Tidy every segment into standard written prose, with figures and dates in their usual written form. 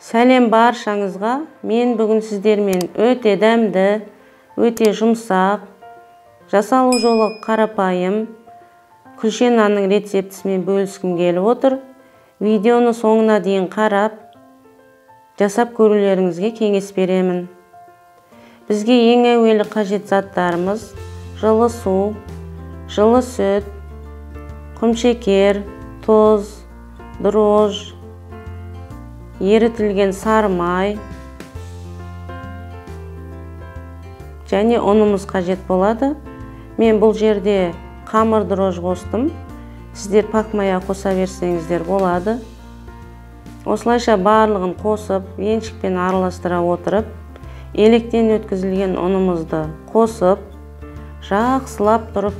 Сәлем баршаңызға. Мен бүгін сіздермен өте дәмді, өте жұмсақ, жасалу жолы қарапайым күлше нанның рецептісімен бөліскім келіп отыр. Видеоны соңына дейін қарап, жасап көрулеріңізге кеңес беремін. Бізге ең әуелі қажет заттарымыз: жылы су, жылы сүт, құмшекер, тұз, дрожж, ерітілген сары май және ұнымыз қажет болады. Мен бұл жерде қамыр дрожж қостым. Сіздер пак мая қоса берсеңіздер болады. Осылайша барлығын қосып, еншікпен араластыра отырып, електен өткізілген ұнымызды қосып, жақсылап тұрып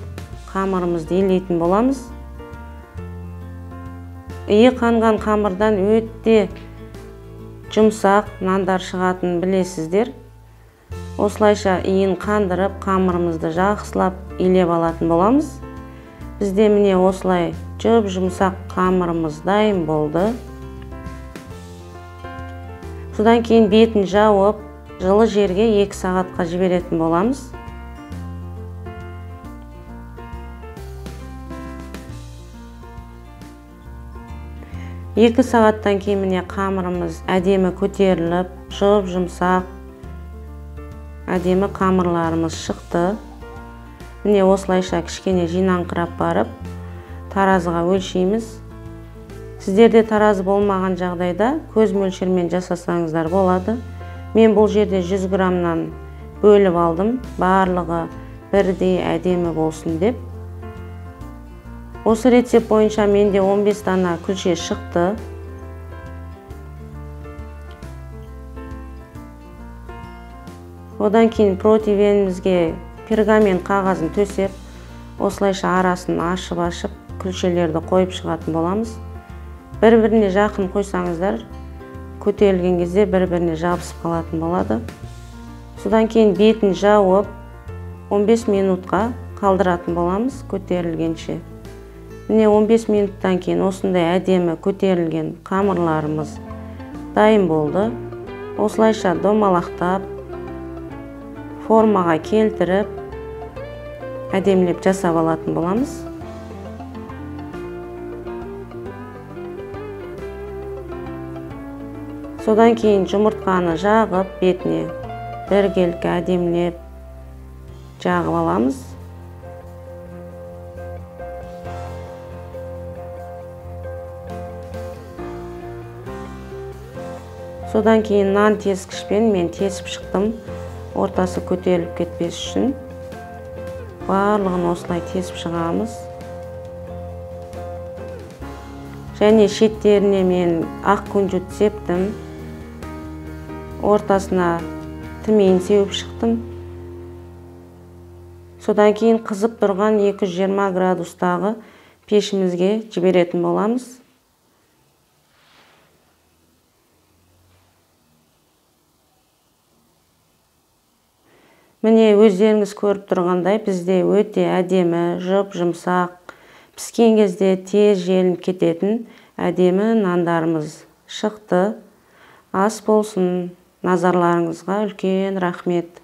қамырымызды илейтін боламыз. Иі қанған қамырдан өте жұмсақ нандар шығатынын білесіздер. Осылайша иін қандырып, қамырымызды жақсылап илеп алатын боламыз. Бізде міне осылай жұмсақ қамырымыз дайын болды. Содан кейін бетін жауып, жылы жерге 2 сағатқа жіберетін боламыз. Екі сағаттан кейін міне қамырымыз әдемі көтеріліп, жұмсақ, әдемі қамырларымыз шықты. Міне осылайша кішкене жинаңқырап барып, таразыға өлшейміз. Сіздерде таразы болмаған жағдайда көз мөлшермен жасасаңыздар болады. Мен бұл жерде 100 граммнан бөліп алдым, барлығы бірдей әдемі болсын деп. Осы рецепт бойынша менде 15 дана күлше шықты. Одан кейін противенімізге пергамент қағазын төсеп, осылайша арасын ашып күлшелерді қойып шығатын боламыз. Бір-біріне жақын қойсаңыздар, көтерілген кезде бір-біріне жабысып қалатын болады. Содан кейін бетін жауып 15 минутқа қалдыратын боламыз көтерілгенше. Міне 15 минуттан кейін осындай әдемі көтерілген қамырларымыз дайын болды. Осылайша домалақтап, формаға келтіріп, әдемілеп жасап алатын боламыз. Содан кейін жұмыртқаны жағып, бетіне біркелкі әдемілеп жағып аламыз. Содан кейін нан тескішпен мен тесіп шықтым, ортасы көтеріліп кетпес үшін. Барлығын осылай тесіп шығамыз. Және шеттеріне мен ақ күнжіт септім. Ортасына тімейін сеуіп шықтым. Содан кейін қызып тұрған 220 градустағы пешімізге жіберетін боламыз. Міне өздеріңіз көріп тұрғандай, бізде өте әдемі, жұмсақ, піскен кезде тез желініп кететін әдемі нандарымыз шықты. Ас болсын. Назарларыңызға үлкен рахмет.